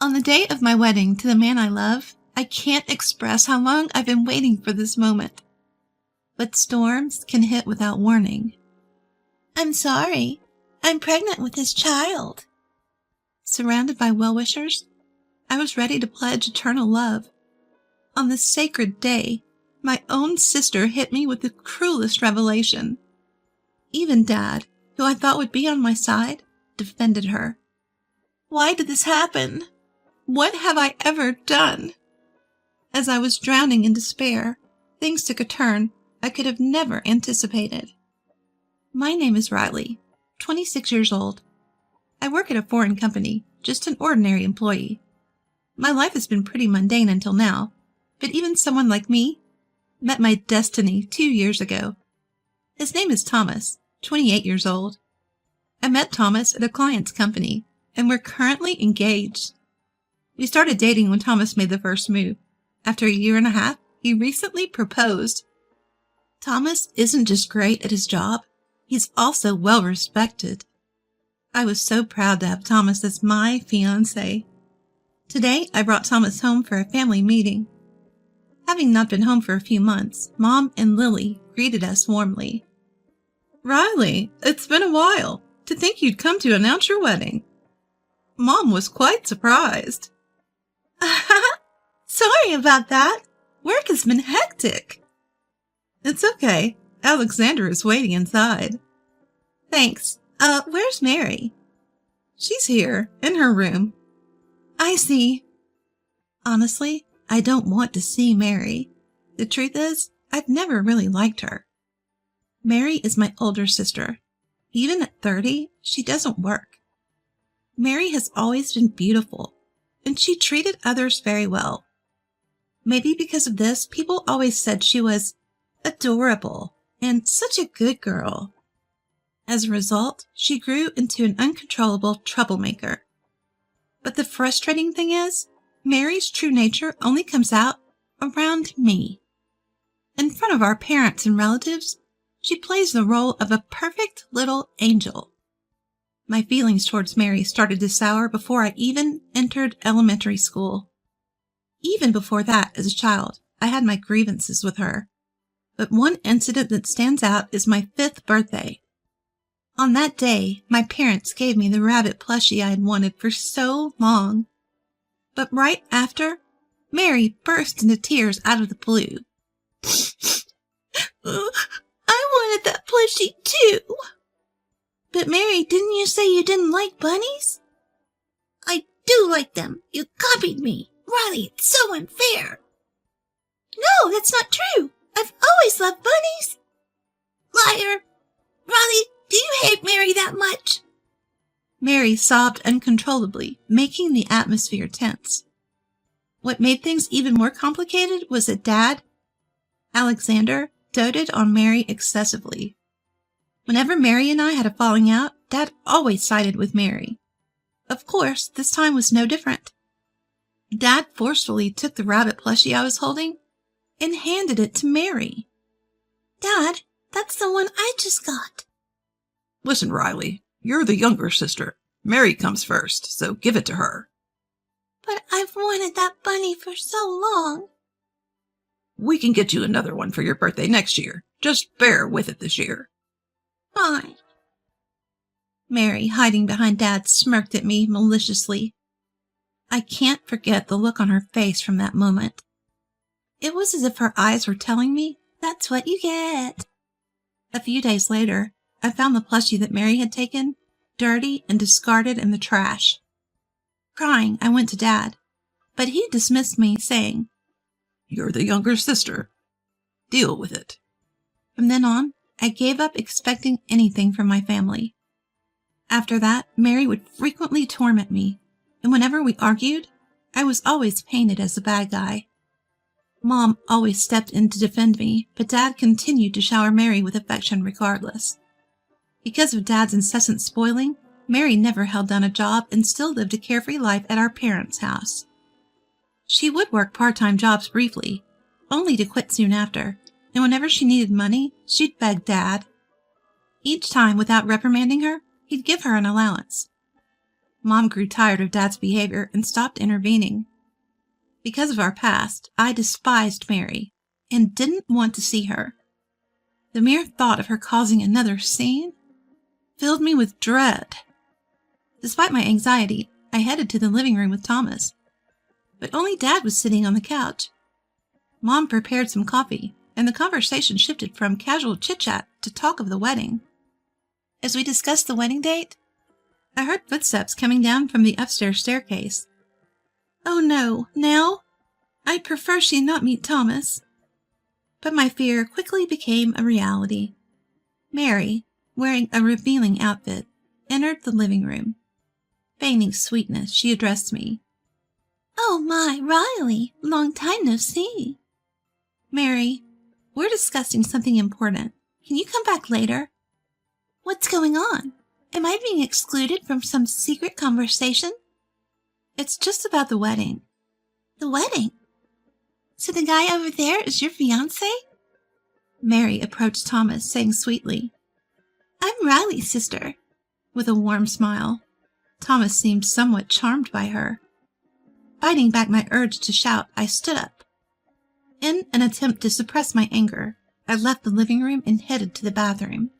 On the day of my wedding to the man I love, I can't express how long I've been waiting for this moment. But storms can hit without warning. I'm sorry. I'm pregnant with his child. Surrounded by well-wishers, I was ready to pledge eternal love. On this sacred day, my own sister hit me with the cruelest revelation. Even Dad, who I thought would be on my side, defended her. Why did this happen? What have I ever done? As I was drowning in despair, things took a turn I could have never anticipated. My name is Riley, 26 years old. I work at a foreign company, just an ordinary employee. My life has been pretty mundane until now, but even someone like me met my destiny 2 years ago. His name is Thomas, 28 years old. I met Thomas at a client's company, and we're currently engaged. We started dating when Thomas made the first move. After a year and a half, he recently proposed. Thomas isn't just great at his job, he's also well respected. I was so proud to have Thomas as my fiancé. Today, I brought Thomas home for a family meeting. Having not been home for a few months, Mom and Lily greeted us warmly. Riley, it's been a while. To think you'd come to announce your wedding. Mom was quite surprised. Sorry about that. Work has been hectic. It's okay. Alexander is waiting inside. Thanks. Where's Mary? She's here, in her room. I see. Honestly, I don't want to see Mary. The truth is, I've never really liked her. Mary is my older sister. Even at 30, she doesn't work. Mary has always been beautiful, and she treated others very well. Maybe because of this, people always said she was adorable and such a good girl. As a result, she grew into an uncontrollable troublemaker. But the frustrating thing is, Mary's true nature only comes out around me. In front of our parents and relatives, she plays the role of a perfect little angel. My feelings towards Mary started to sour before I even entered elementary school. Even before that, as a child, I had my grievances with her. But one incident that stands out is my 5th birthday. On that day, my parents gave me the rabbit plushie I had wanted for so long. But right after, Mary burst into tears out of the blue. I wanted that plushie too. But Mary, didn't you say you didn't like bunnies? I do like them. You copied me. Riley, it's so unfair. No, that's not true. I've always loved bunnies. Liar. Riley, do you hate Mary that much? Mary sobbed uncontrollably, making the atmosphere tense. What made things even more complicated was that Dad, Alexander, doted on Mary excessively. Whenever Mary and I had a falling out, Dad always sided with Mary. Of course, this time was no different. Dad forcefully took the rabbit plushie I was holding and handed it to Mary. Dad, that's the one I just got. Listen, Riley, you're the younger sister. Mary comes first, so give it to her. But I've wanted that bunny for so long. We can get you another one for your birthday next year. Just bear with it this year. Fine. Mary, hiding behind Dad, smirked at me maliciously. I can't forget the look on her face from that moment. It was as if her eyes were telling me, that's what you get. A few days later, I found the plushie that Mary had taken, dirty and discarded in the trash. Crying, I went to Dad, but he dismissed me, saying, You're the younger sister. Deal with it. From then on, I gave up expecting anything from my family. After that, Mary would frequently torment me, and whenever we argued, I was always painted as the bad guy. Mom always stepped in to defend me, but Dad continued to shower Mary with affection regardless. Because of Dad's incessant spoiling, Mary never held down a job and still lived a carefree life at our parents' house. She would work part-time jobs briefly, only to quit soon after, and whenever she needed money, she'd beg Dad. Each time, without reprimanding her, he'd give her an allowance. Mom grew tired of Dad's behavior and stopped intervening. Because of our past, I despised Mary and didn't want to see her. The mere thought of her causing another scene filled me with dread. Despite my anxiety, I headed to the living room with Thomas, but only Dad was sitting on the couch. Mom prepared some coffee, and the conversation shifted from casual chit-chat to talk of the wedding. As we discussed the wedding date, I heard footsteps coming down from the upstairs staircase. Oh no, now? I'd prefer she not meet Thomas. But my fear quickly became a reality. Mary, wearing a revealing outfit, entered the living room. Feigning sweetness, she addressed me. Oh my, Riley, long time no see. Mary, we're discussing something important. Can you come back later? What's going on? Am I being excluded from some secret conversation? It's just about the wedding. The wedding? So the guy over there is your fiancé? Mary approached Thomas, saying sweetly, I'm Riley's sister, with a warm smile. Thomas seemed somewhat charmed by her. Fighting back my urge to shout, I stood up. In an attempt to suppress my anger, I left the living room and headed to the bathroom.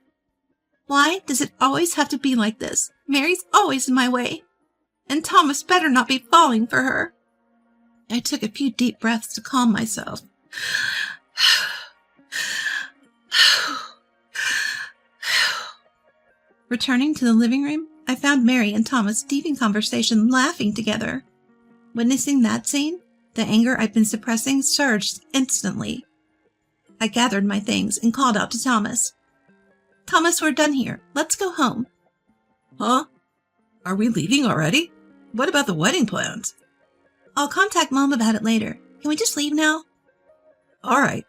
Why does it always have to be like this? Mary's always in my way. And Thomas better not be falling for her. I took a few deep breaths to calm myself. Returning to the living room, I found Mary and Thomas deep in conversation, laughing together. Witnessing that scene, the anger I'd been suppressing surged instantly. I gathered my things and called out to Thomas. Thomas, we're done here. Let's go home. Huh? Are we leaving already? What about the wedding plans? I'll contact Mom about it later. Can we just leave now? All right.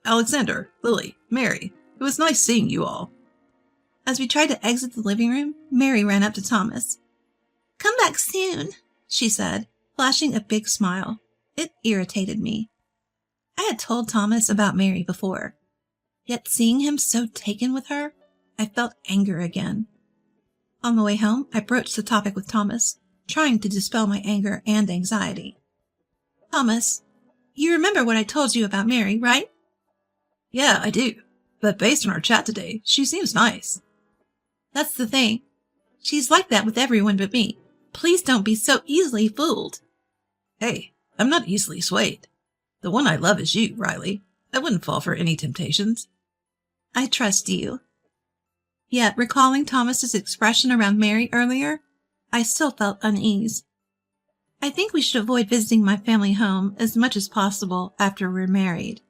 Alexander, Lily, Mary, it was nice seeing you all. As we tried to exit the living room, Mary ran up to Thomas. Come back soon, she said, flashing a big smile. It irritated me. I had told Thomas about Mary before, yet seeing him so taken with her, I felt anger again. On the way home, I broached the topic with Thomas, trying to dispel my anger and anxiety. Thomas, you remember what I told you about Mary, right? Yeah, I do. But based on our chat today, she seems nice. That's the thing. She's like that with everyone but me. Please don't be so easily fooled. Hey, I'm not easily swayed. The one I love is you, Riley. I wouldn't fall for any temptations. I trust you. Yet, recalling Thomas's expression around Mary earlier, I still felt unease. I think we should avoid visiting my family home as much as possible after we're married.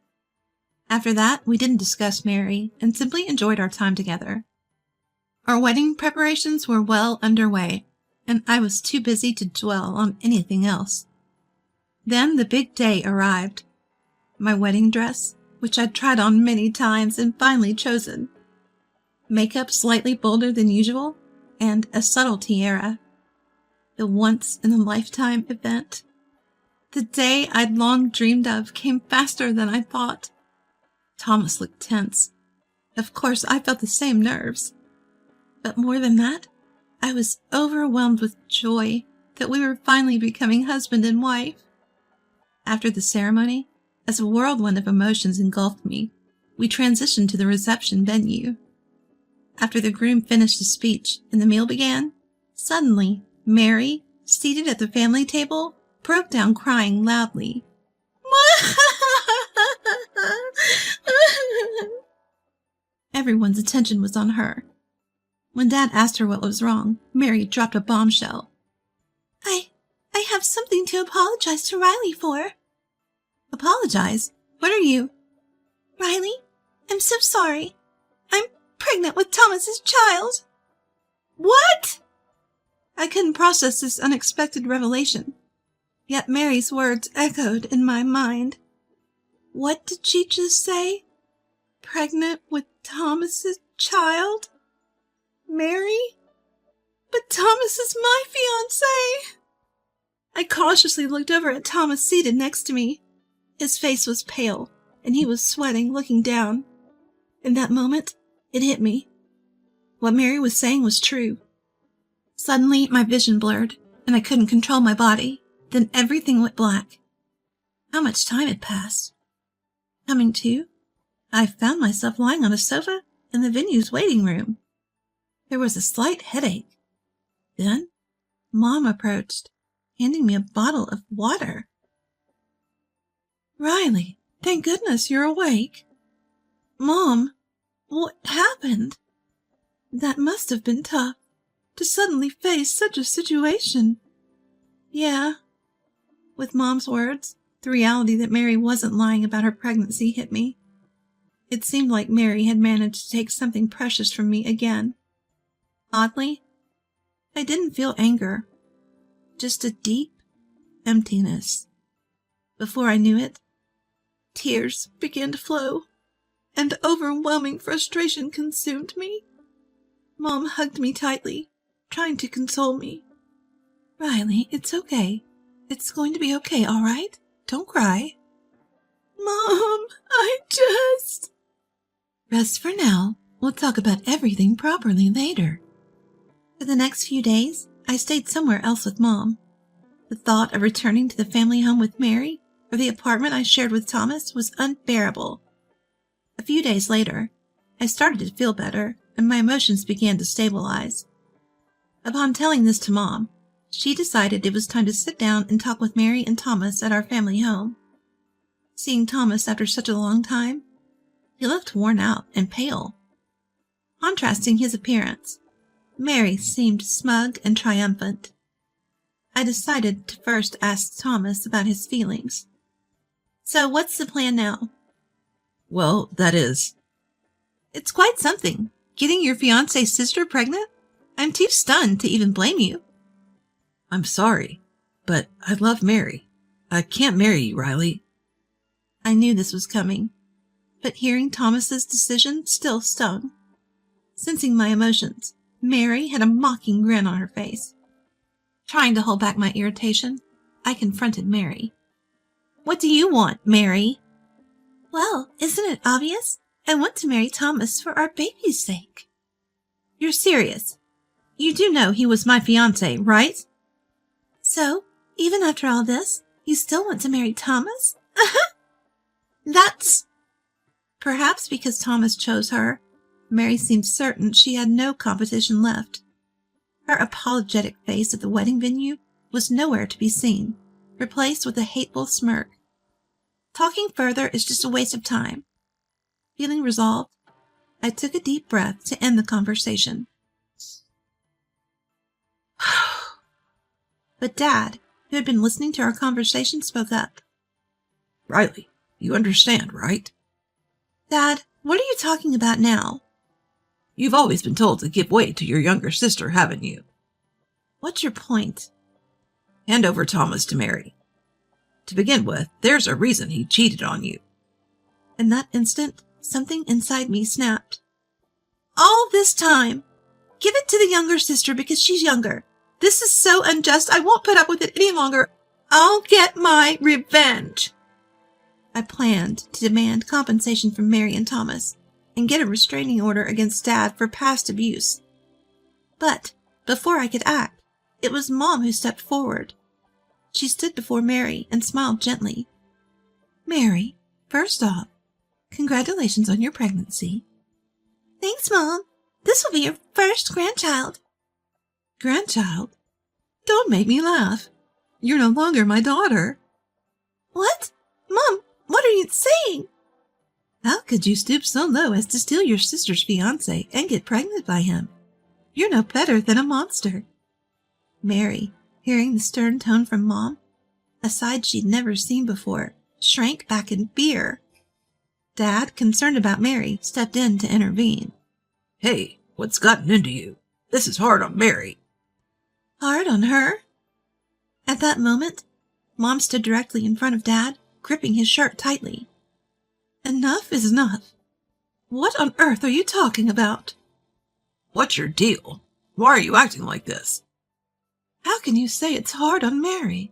After that, we didn't discuss Mary and simply enjoyed our time together. Our wedding preparations were well underway, and I was too busy to dwell on anything else. Then the big day arrived. My wedding dress, which I'd tried on many times and finally chosen. Makeup slightly bolder than usual, and a subtle tiara. The once-in-a-lifetime event. The day I'd long dreamed of came faster than I thought. Thomas looked tense. Of course, I felt the same nerves. But more than that, I was overwhelmed with joy that we were finally becoming husband and wife. After the ceremony, as a whirlwind of emotions engulfed me, we transitioned to the reception venue. After the groom finished his speech and the meal began, suddenly, Mary, seated at the family table, broke down crying loudly. Everyone's attention was on her. When Dad asked her what was wrong, Mary dropped a bombshell. I have something to apologize to Riley for. Apologize? What are you? Riley, I'm so sorry. I'm pregnant with Thomas's child. What? I couldn't process this unexpected revelation. Yet Mary's words echoed in my mind. What did she just say? Pregnant with Thomas's child? Mary? But Thomas is my fiancé. I cautiously looked over at Thomas seated next to me. His face was pale, and he was sweating, looking down. In that moment, it hit me. What Mary was saying was true. Suddenly, my vision blurred, and I couldn't control my body. Then everything went black. How much time had passed? Coming to, I found myself lying on a sofa in the venue's waiting room. There was a slight headache. Then, Mom approached, handing me a bottle of water. Riley, thank goodness you're awake. Mom, what happened? That must have been tough, to suddenly face such a situation. Yeah. With Mom's words, the reality that Mary wasn't lying about her pregnancy hit me. It seemed like Mary had managed to take something precious from me again. Oddly, I didn't feel anger, just a deep emptiness. Before I knew it, tears began to flow, and overwhelming frustration consumed me. Mom hugged me tightly, trying to console me. Riley, it's okay. It's going to be okay, all right? Don't cry. Mom, I just... Rest for now. We'll talk about everything properly later. For the next few days, I stayed somewhere else with Mom. The thought of returning to the family home with Mary or the apartment I shared with Thomas was unbearable. A few days later, I started to feel better, and my emotions began to stabilize. Upon telling this to Mom, she decided it was time to sit down and talk with Mary and Thomas at our family home. Seeing Thomas after such a long time, he looked worn out and pale. Contrasting his appearance, Mary seemed smug and triumphant. I decided to first ask Thomas about his feelings. So what's the plan now? Well, that is... It's quite something, getting your fiancé's sister pregnant. I'm too stunned to even blame you. I'm sorry, but I love Mary. I can't marry you, Riley. I knew this was coming, but hearing Thomas's decision still stung. Sensing my emotions, Mary had a mocking grin on her face. Trying to hold back my irritation, I confronted Mary. What do you want, Mary? Well, isn't it obvious? I want to marry Thomas for our baby's sake. You're serious. You do know he was my fiancé, right? So, even after all this, you still want to marry Thomas? That's... Perhaps because Thomas chose her, Mary seemed certain she had no competition left. Her apologetic face at the wedding venue was nowhere to be seen, replaced with a hateful smirk. Talking further is just a waste of time. Feeling resolved, I took a deep breath to end the conversation. But Dad, who had been listening to our conversation, spoke up. Riley, you understand, right? Dad, what are you talking about now? You've always been told to give way to your younger sister, haven't you? What's your point? Hand over Thomas to Mary. To begin with, there's a reason he cheated on you. In that instant, something inside me snapped. All this time! Give it to the younger sister because she's younger. This is so unjust, I won't put up with it any longer. I'll get my revenge. I planned to demand compensation from Mary and Thomas and get a restraining order against Dad for past abuse. But before I could act, it was Mom who stepped forward. She stood before Mary and smiled gently. Mary, first off, congratulations on your pregnancy. Thanks, Mom. This will be your first grandchild. Grandchild? Don't make me laugh. You're no longer my daughter. What? Mom, what are you saying? How could you stoop so low as to steal your sister's fiancé and get pregnant by him? You're no better than a monster. Mary, hearing the stern tone from Mom, a side she'd never seen before, shrank back in fear. Dad, concerned about Mary, stepped in to intervene. Hey, what's gotten into you? This is hard on Mary. Hard on her? At that moment, Mom stood directly in front of Dad, gripping his shirt tightly. Enough is enough. What on earth are you talking about? What's your deal? Why are you acting like this? How can you say it's hard on Mary?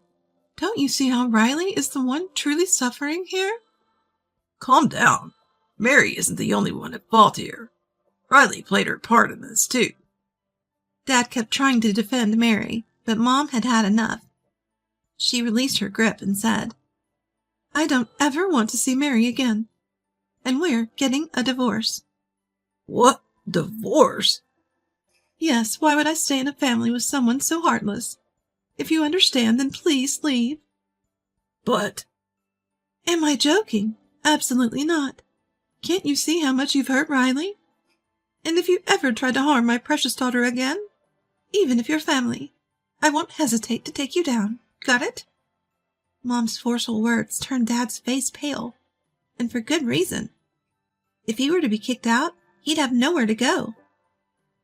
Don't you see how Riley is the one truly suffering here? Calm down. Mary isn't the only one at fault here. Riley played her part in this, too. Dad kept trying to defend Mary, but Mom had had enough. She released her grip and said, "I don't ever want to see Mary again, and we're getting a divorce." What? Divorce? Yes, why would I stay in a family with someone so heartless? If you understand, then please leave. But... Am I joking? Absolutely not. Can't you see how much you've hurt Riley? And if you ever try to harm my precious daughter again, even if you're family, I won't hesitate to take you down. Got it? Mom's forceful words turned Dad's face pale, and for good reason. If he were to be kicked out, he'd have nowhere to go.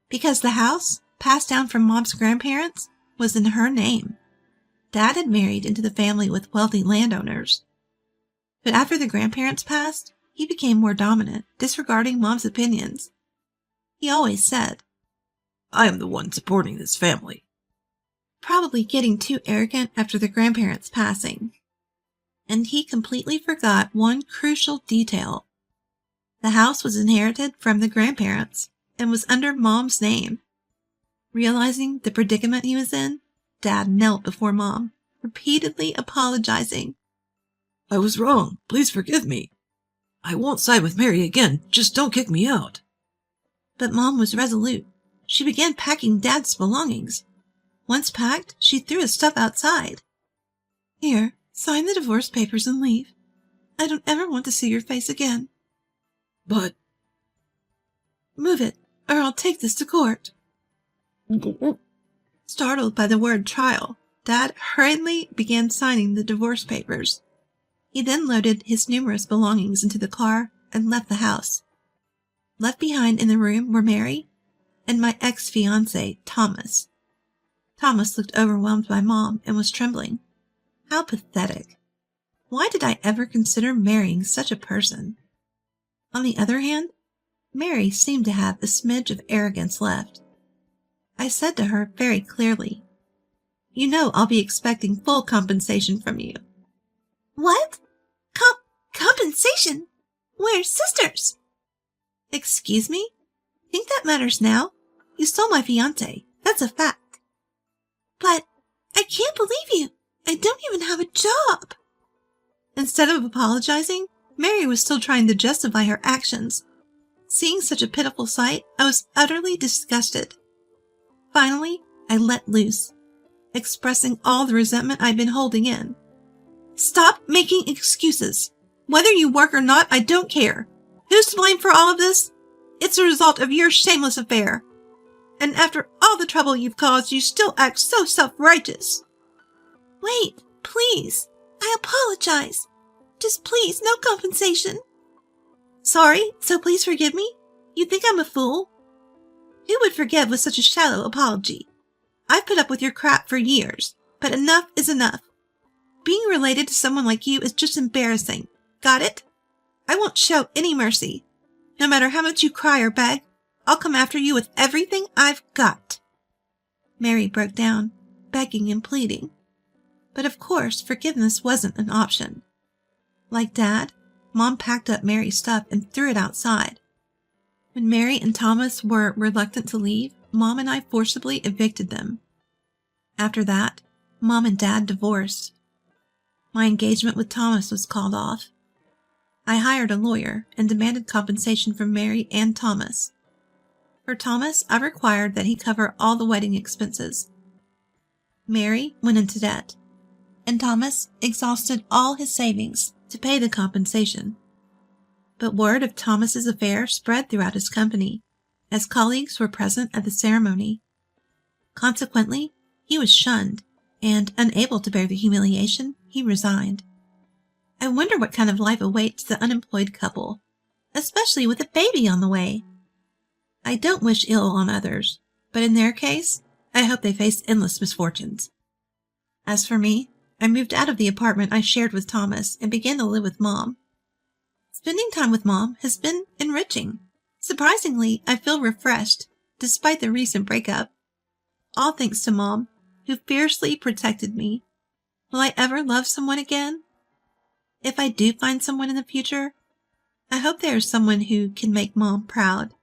Because the house, passed down from Mom's grandparents, was in her name. Dad had married into the family with wealthy landowners. But after the grandparents passed, he became more dominant, disregarding Mom's opinions. He always said, I am the one supporting this family. Probably getting too arrogant after the grandparents' passing. And he completely forgot one crucial detail. The house was inherited from the grandparents and was under Mom's name. Realizing the predicament he was in, Dad knelt before Mom, repeatedly apologizing. I was wrong. Please forgive me. I won't side with Mary again. Just don't kick me out. But Mom was resolute. She began packing Dad's belongings. Once packed, she threw his stuff outside. Here, sign the divorce papers and leave. I don't ever want to see your face again. But... Move it, or I'll take this to court. Startled by the word trial, Dad hurriedly began signing the divorce papers. He then loaded his numerous belongings into the car and left the house. Left behind in the room were Mary and my ex-fiancé, Thomas. Thomas looked overwhelmed by Mom and was trembling. How pathetic. Why did I ever consider marrying such a person? On the other hand, Mary seemed to have a smidge of arrogance left. I said to her very clearly, "You know I'll be expecting full compensation from you." "What? Compensation? We're sisters." "Excuse me? Think that matters now? You stole my fiancé. That's a fact." "But I can't believe you. I don't even have a job." Instead of apologizing, Mary was still trying to justify her actions. Seeing such a pitiful sight, I was utterly disgusted. Finally, I let loose, expressing all the resentment I'd been holding in. "Stop making excuses. Whether you work or not, I don't care. Who's to blame for all of this? It's a result of your shameless affair. And after all the trouble you've caused, you still act so self-righteous." "Wait, please. I apologize. Just please, no compensation." "Sorry, so please forgive me? You think I'm a fool?" "Who would forgive with such a shallow apology? I've put up with your crap for years, but enough is enough. Being related to someone like you is just embarrassing. Got it? I won't show any mercy. No matter how much you cry or beg, I'll come after you with everything I've got." Mary broke down, begging and pleading. But of course, forgiveness wasn't an option. Like Dad, Mom packed up Mary's stuff and threw it outside. When Mary and Thomas were reluctant to leave, Mom and I forcibly evicted them. After that, Mom and Dad divorced. My engagement with Thomas was called off. I hired a lawyer and demanded compensation from Mary and Thomas. For Thomas, I required that he cover all the wedding expenses. Mary went into debt, and Thomas exhausted all his savings to pay the compensation. But word of Thomas's affair spread throughout his company, as colleagues were present at the ceremony. Consequently, he was shunned, and unable to bear the humiliation, he resigned. I wonder what kind of life awaits the unemployed couple, especially with a baby on the way. I don't wish ill on others, but in their case, I hope they face endless misfortunes. As for me, I moved out of the apartment I shared with Thomas and began to live with Mom. Spending time with Mom has been enriching. Surprisingly, I feel refreshed, despite the recent breakup. All thanks to Mom, who fiercely protected me. Will I ever love someone again? If I do find someone in the future, I hope there is someone who can make Mom proud.